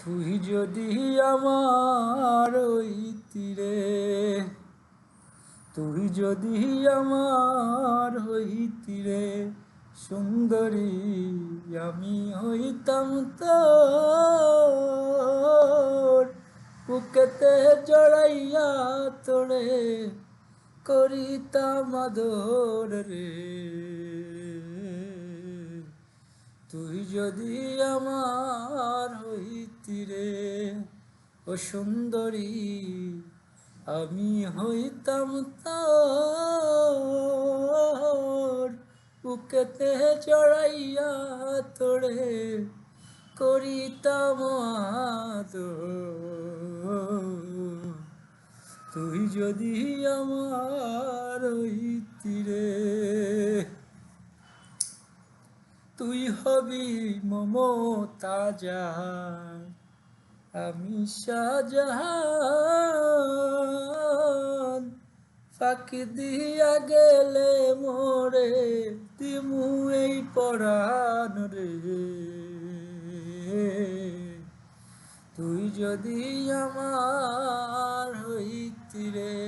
তুই যদি আমার হইতি রে, তুই যদি আমার হইতি রে সুন্দরী, আমি হইতাম তোর বুকেতে জড়াইয়া তোরে করিতাম আদর রে। তুই যদি আমার হইতি রে ও সুন্দরী, আমি হইতাম তোর বুকেতে চড়াইয়া তোরে করিতাম আদর। তুই যদি আমার হইতি রে, তুই হবি মমতা জাহান, আমি শাহজাহান। ফাঁকি দিয়া গেলে মোরে দিমু এই পরাণ রে। তুই যদি আমার হইতি রে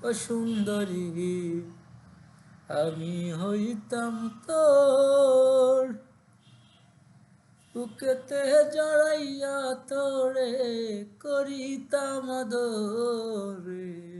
ও সুন্দরী, আমি হইতাম তোর বুকেতে জড়াইয়া তোরে করিতাম আদর রে।